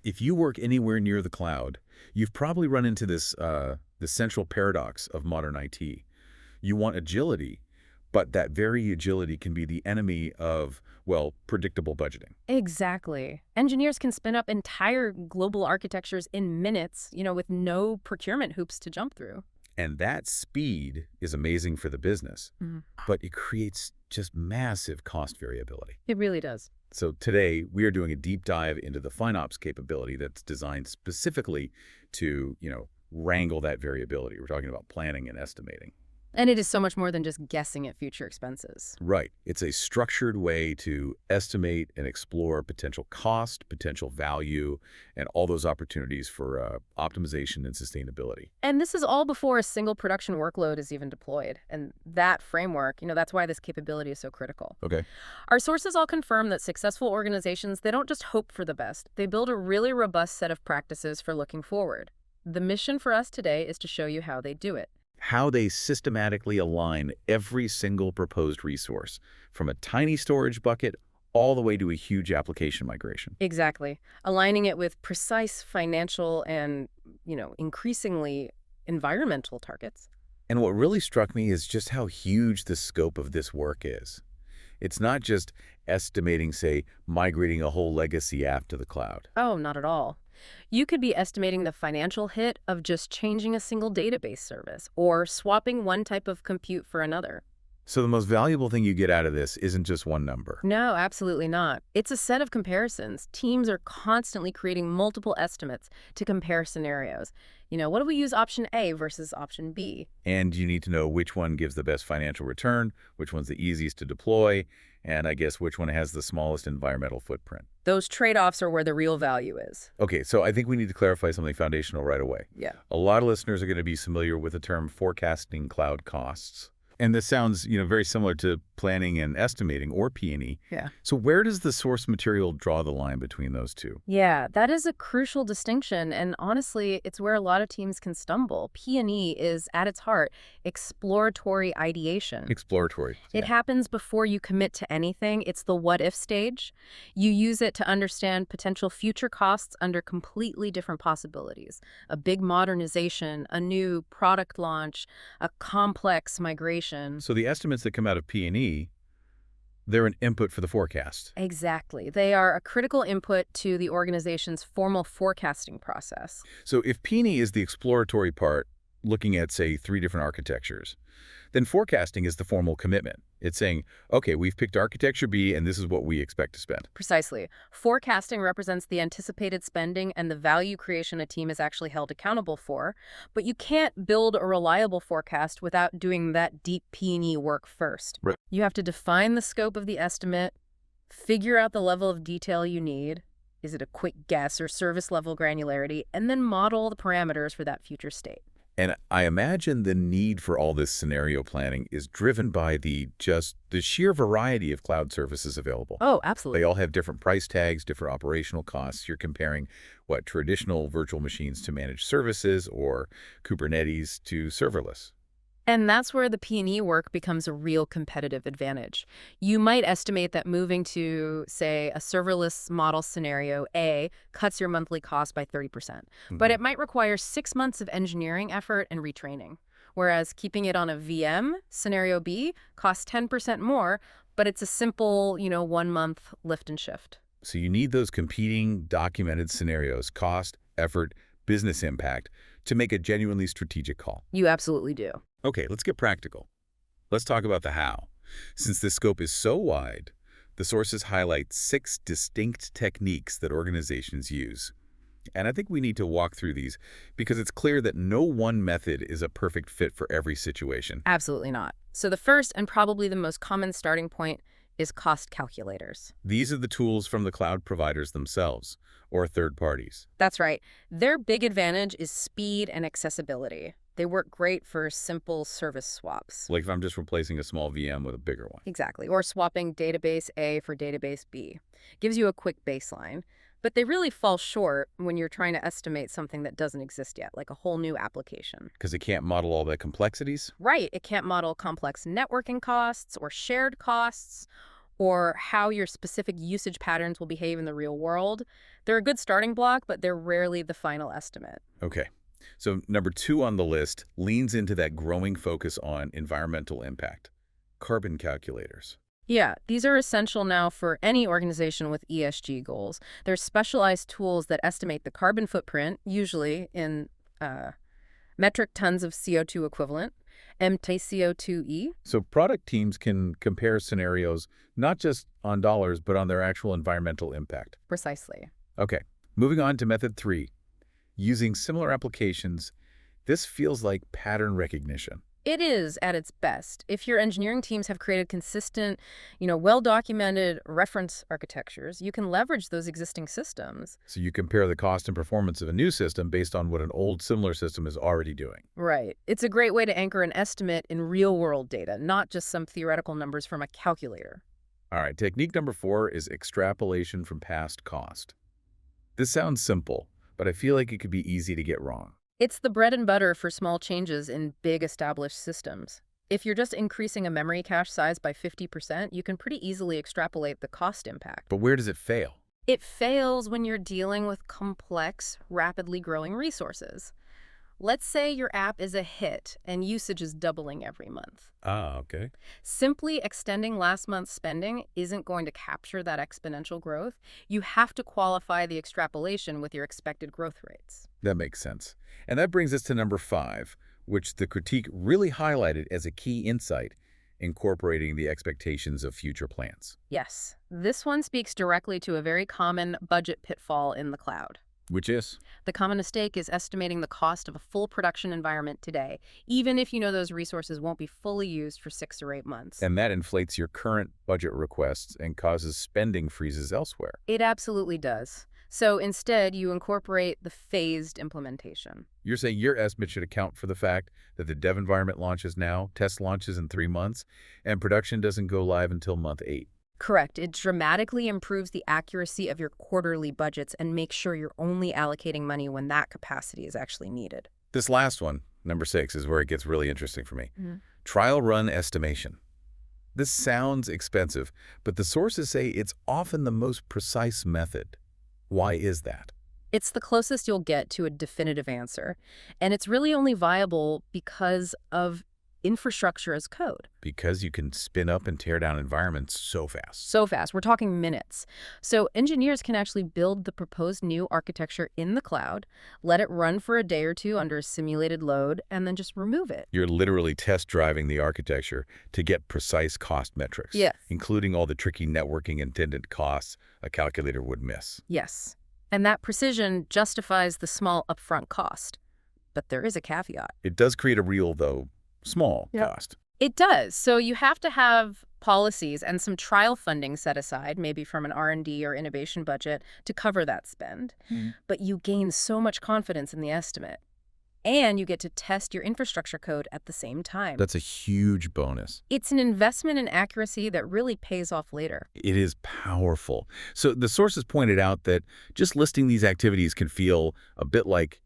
If you work anywhere near the cloud, you've probably run into the central paradox of modern IT. You want agility, but that very agility can be the enemy of, well, predictable budgeting. Exactly. Engineers can spin up entire global architectures in minutes, with no procurement hoops to jump through. And that speed is amazing for the business, Mhm. but it creates just massive cost variability. It really does. So today, we are doing a deep dive into the FinOps capability that's designed specifically to, wrangle that variability. We're talking about planning and estimating. And it is so much more than just guessing at future expenses. Right. It's a structured way to estimate and explore potential cost, potential value, and all those opportunities for optimization and sustainability. And this is all before a single production workload is even deployed. And that framework, that's why this capability is so critical. Okay. Our sources all confirm that successful organizations, they don't just hope for the best. They build a really robust set of practices for looking forward. The mission for us today is to show you how they do it. How they systematically align every single proposed resource, from a tiny storage bucket all the way to a huge application migration. Exactly. Aligning it with precise financial and, increasingly environmental targets. And what really struck me is just how huge the scope of this work is. It's not just estimating, say, migrating a whole legacy app to the cloud. Oh, not at all. You could be estimating the financial hit of just changing a single database service or swapping one type of compute for another. So the most valuable thing you get out of this isn't just one number. No, absolutely not. It's a set of comparisons. Teams are constantly creating multiple estimates to compare scenarios. What do we use option A versus option B? And you need to know which one gives the best financial return, which one's the easiest to deploy, and I guess which one has the smallest environmental footprint. Those trade-offs are where the real value is. Okay, so I think we need to clarify something foundational right away. Yeah. A lot of listeners are going to be familiar with the term forecasting cloud costs. And this sounds, very similar to planning and estimating, or P&E. Yeah. So where does the source material draw the line between those two? Yeah, that is a crucial distinction, and honestly, it's where a lot of teams can stumble. P&E is, at its heart, exploratory ideation. Exploratory. It happens before you commit to anything. It's the what-if stage. You use it to understand potential future costs under completely different possibilities. A big modernization, a new product launch, a complex migration. So the estimates that come out of P&E, they're an input for the forecast. Exactly. They are a critical input to the organization's formal forecasting process. So if P&E is the exploratory part, looking at, say, 3 different architectures, then forecasting is the formal commitment. It's saying, okay, we've picked architecture B, and this is what we expect to spend. Precisely. Forecasting represents the anticipated spending and the value creation a team is actually held accountable for. But you can't build a reliable forecast without doing that deep P&E work first. Right. You have to define the scope of the estimate, figure out the level of detail you need. Is it a quick guess or service level granularity? And then model the parameters for that future state. And I imagine the need for all this scenario planning is driven by the sheer variety of cloud services available. Oh, absolutely. They all have different price tags, different operational costs. You're comparing traditional virtual machines to managed services, or Kubernetes to serverless. And that's where the P&E work becomes a real competitive advantage. You might estimate that moving to, say, a serverless model scenario A cuts your monthly cost by 30%, but it might require 6 months of engineering effort and retraining. Whereas keeping it on a VM, scenario B, costs 10% more, but it's a simple, 1-month lift and shift. So you need those competing documented scenarios, cost, effort, business impact, to make a genuinely strategic call. You absolutely do. Okay, let's get practical. Let's talk about the how. Since the scope is so wide, the sources highlight 6 distinct techniques that organizations use. And I think we need to walk through these because it's clear that no one method is a perfect fit for every situation. Absolutely not. So the first and probably the most common starting point is cost calculators. These are the tools from the cloud providers themselves, or third parties. That's right. Their big advantage is speed and accessibility. They work great for simple service swaps. Like if I'm just replacing a small VM with a bigger one. Exactly. Or swapping database A for database B. Gives you a quick baseline. But they really fall short when you're trying to estimate something that doesn't exist yet, like a whole new application. Because it can't model all the complexities? Right. It can't model complex networking costs or shared costs or how your specific usage patterns will behave in the real world. They're a good starting block, but they're rarely the final estimate. Okay. So number 2 on the list leans into that growing focus on environmental impact. Carbon calculators. Yeah, these are essential now for any organization with ESG goals. They're specialized tools that estimate the carbon footprint, usually in metric tons of CO2 equivalent, MTCO2e. So product teams can compare scenarios not just on dollars, but on their actual environmental impact. Precisely. Okay. Moving on to method 3. Using similar applications, this feels like pattern recognition. It is at its best. If your engineering teams have created consistent, well-documented reference architectures, you can leverage those existing systems. So you compare the cost and performance of a new system based on what an old similar system is already doing. Right. It's a great way to anchor an estimate in real-world data, not just some theoretical numbers from a calculator. All right, technique number 4 is extrapolation from past cost. This sounds simple, but I feel like it could be easy to get wrong. It's the bread and butter for small changes in big established systems. If you're just increasing a memory cache size by 50%, you can pretty easily extrapolate the cost impact. But where does it fail? It fails when you're dealing with complex, rapidly growing resources. Let's say your app is a hit and usage is doubling every month. Okay. Simply extending last month's spending isn't going to capture that exponential growth. You have to qualify the extrapolation with your expected growth rates. That makes sense. And that brings us to number 5, which the critique really highlighted as a key insight, incorporating the expectations of future plans. Yes, this one speaks directly to a very common budget pitfall in the cloud. Which is? The common mistake is estimating the cost of a full production environment today, even if you know those resources won't be fully used for 6 or 8 months. And that inflates your current budget requests and causes spending freezes elsewhere. It absolutely does. So instead, you incorporate the phased implementation. You're saying your estimate should account for the fact that the dev environment launches now, test launches in 3 months, and production doesn't go live until month 8. Correct. It dramatically improves the accuracy of your quarterly budgets and makes sure you're only allocating money when that capacity is actually needed. This last one, number 6, is where it gets really interesting for me. Trial run estimation. This sounds expensive, but the sources say it's often the most precise method. Why is that? It's the closest you'll get to a definitive answer, and it's really only viable because of infrastructure as code. Because you can spin up and tear down environments so fast. So fast. We're talking minutes. So engineers can actually build the proposed new architecture in the cloud, let it run for a day or two under a simulated load, and then just remove it. You're literally test driving the architecture to get precise cost metrics, Yes. including all the tricky networking attendant costs a calculator would miss. Yes. And that precision justifies the small upfront cost. But there is a caveat. It does create a real, though, small cost. It does. So you have to have policies and some trial funding set aside, maybe from an R&D or innovation budget, to cover that spend. But you gain so much confidence in the estimate. And you get to test your infrastructure code at the same time. That's a huge bonus. It's an investment in accuracy that really pays off later. It is powerful. So the sources pointed out that just listing these activities can feel a bit like,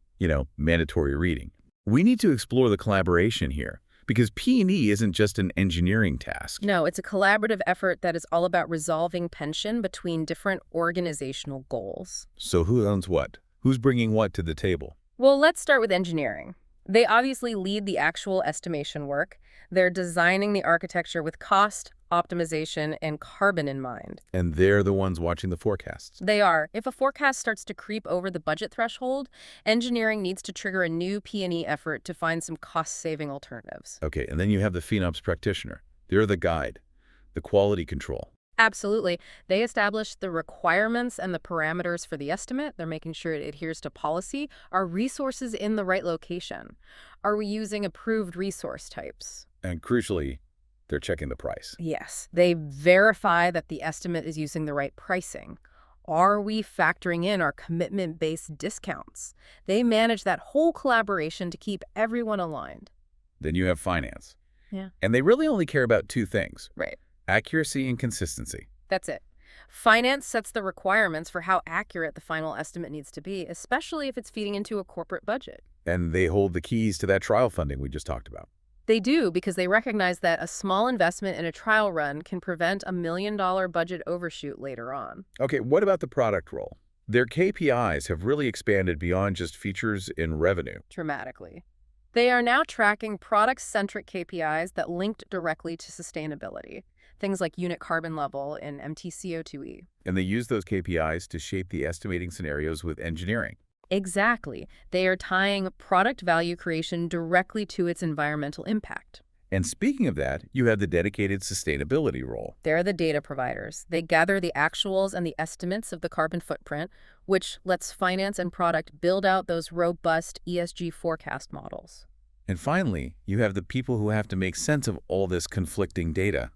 mandatory reading. We need to explore the collaboration here, because P&E isn't just an engineering task. No, it's a collaborative effort that is all about resolving tension between different organizational goals. So who owns what? Who's bringing what to the table? Well, let's start with engineering. They obviously lead the actual estimation work. They're designing the architecture with cost, optimization, and carbon in mind. And they're the ones watching the forecasts. They are. If a forecast starts to creep over the budget threshold, engineering needs to trigger a new P&E effort to find some cost-saving alternatives. Okay, and then you have the FinOps practitioner. They're the guide, the quality control. Absolutely. They establish the requirements and the parameters for the estimate. They're making sure it adheres to policy. Are resources in the right location? Are we using approved resource types? And crucially, they're checking the price. Yes. They verify that the estimate is using the right pricing. Are we factoring in our commitment-based discounts? They manage that whole collaboration to keep everyone aligned. Then you have finance. Yeah. And they really only care about 2 things. Right. Accuracy and consistency. That's it. Finance sets the requirements for how accurate the final estimate needs to be, especially if it's feeding into a corporate budget. And they hold the keys to that trial funding we just talked about. They do because they recognize that a small investment in a trial run can prevent a $1 million budget overshoot later on. Okay, what about the product role? Their KPIs have really expanded beyond just features in revenue. Dramatically. They are now tracking product-centric KPIs that linked directly to sustainability, things like unit carbon level and MTCO2e. And they use those KPIs to shape the estimating scenarios with engineering. Exactly. They are tying product value creation directly to its environmental impact. And speaking of that, you have the dedicated sustainability role. They're the data providers. They gather the actuals and the estimates of the carbon footprint, which lets finance and product build out those robust ESG forecast models. And finally, you have the people who have to make sense of all this conflicting data.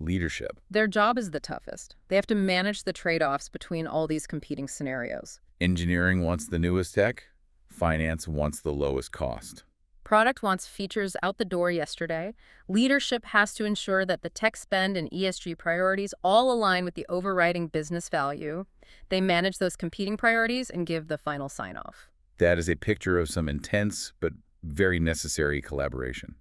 Leadership. Their job is the toughest. They have to manage the trade-offs between all these competing scenarios. Engineering wants the newest tech. Finance wants the lowest cost. Product wants features out the door yesterday. Leadership has to ensure that the tech spend and ESG priorities all align with the overriding business value. They manage those competing priorities and give the final sign-off. That is a picture of some intense but very necessary collaboration.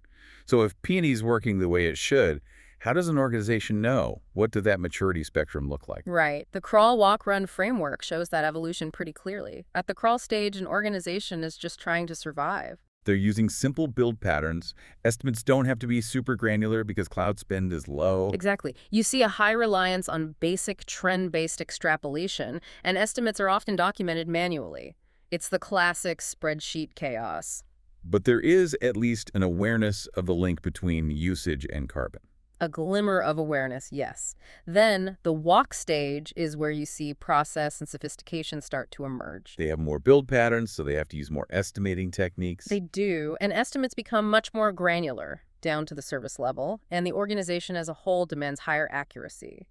So if P&E is working the way it should, how does an organization know? What does that maturity spectrum look like? Right. The crawl, walk, run framework shows that evolution pretty clearly. At the crawl stage, an organization is just trying to survive. They're using simple build patterns. Estimates don't have to be super granular because cloud spend is low. Exactly. You see a high reliance on basic trend-based extrapolation, and estimates are often documented manually. It's the classic spreadsheet chaos. But there is at least an awareness of the link between usage and carbon. A glimmer of awareness, yes. Then the walk stage is where you see process and sophistication start to emerge. They have more build patterns, so they have to use more estimating techniques. They do, and estimates become much more granular, down to the service level, and the organization as a whole demands higher accuracy.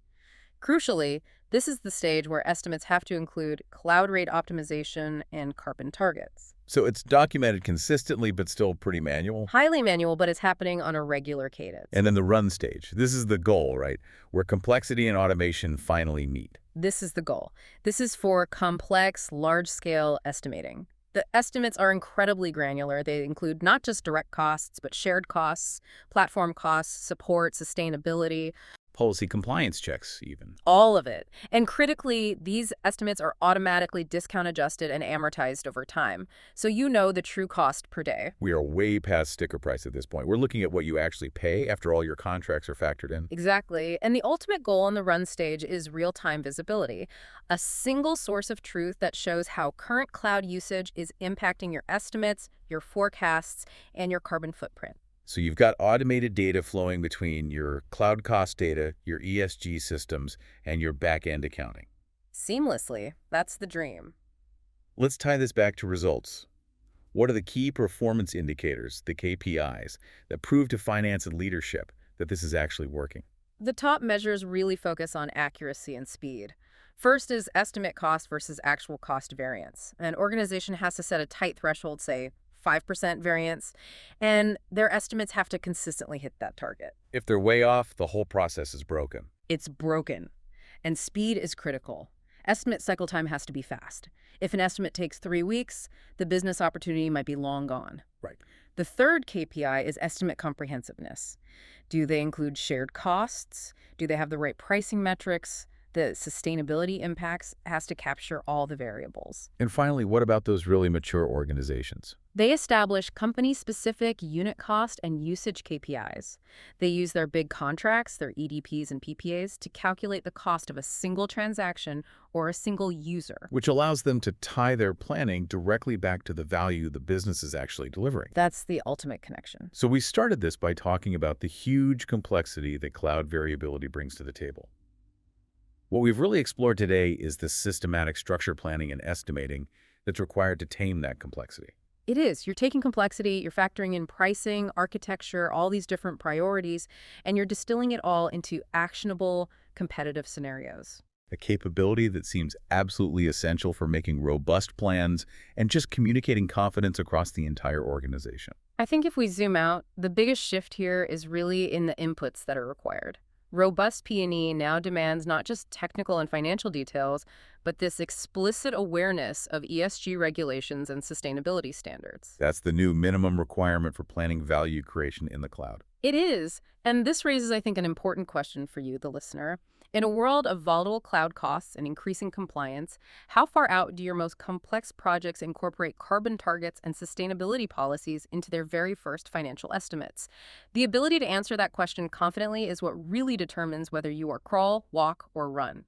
Crucially, this is the stage where estimates have to include cloud rate optimization and carbon targets. So it's documented consistently, but still pretty manual. Highly manual, but it's happening on a regular cadence. And then the run stage. This is the goal, right? Where complexity and automation finally meet. This is the goal. This is for complex, large-scale estimating. The estimates are incredibly granular. They include not just direct costs, but shared costs, platform costs, support, sustainability, Policy compliance checks, even. all of it. And critically, these estimates are automatically discount adjusted and amortized over time. So you know the true cost per day. We are way past sticker price at this point. We're looking at what you actually pay after all your contracts are factored in. Exactly. And the ultimate goal on the run stage is real-time visibility, a single source of truth that shows how current cloud usage is impacting your estimates, your forecasts, and your carbon footprint. So you've got automated data flowing between your cloud cost data, your ESG systems, and your back-end accounting. Seamlessly. That's the dream. Let's tie this back to results. What are the key performance indicators, the KPIs, that prove to finance and leadership that this is actually working? The top measures really focus on accuracy and speed. First is estimate cost versus actual cost variance. An organization has to set a tight threshold, say 5% variance, and their estimates have to consistently hit that target. If they're way off, the whole process is broken. It's broken, and speed is critical. Estimate cycle time has to be fast. If an estimate takes 3 weeks, the business opportunity might be long gone. Right. The third KPI is estimate comprehensiveness. Do they include shared costs? Do they have the right pricing metrics? The sustainability impacts has to capture all the variables. And finally, what about those really mature organizations? They establish company-specific unit cost and usage KPIs. They use their big contracts, their EDPs and PPAs, to calculate the cost of a single transaction or a single user. Which allows them to tie their planning directly back to the value the business is actually delivering. That's the ultimate connection. So we started this by talking about the huge complexity that cloud variability brings to the table. What we've really explored today is the systematic structure planning and estimating that's required to tame that complexity. It is. You're taking complexity, you're factoring in pricing, architecture, all these different priorities, and you're distilling it all into actionable, competitive scenarios. A capability that seems absolutely essential for making robust plans and just communicating confidence across the entire organization. I think if we zoom out, the biggest shift here is really in the inputs that are required. Robust P&E now demands not just technical and financial details, but this explicit awareness of ESG regulations and sustainability standards. That's the new minimum requirement for planning value creation in the cloud. It is, and this raises, I think, an important question for you, the listener. In a world of volatile cloud costs and increasing compliance, how far out do your most complex projects incorporate carbon targets and sustainability policies into their very first financial estimates? The ability to answer that question confidently is what really determines whether you are crawl, walk, or run.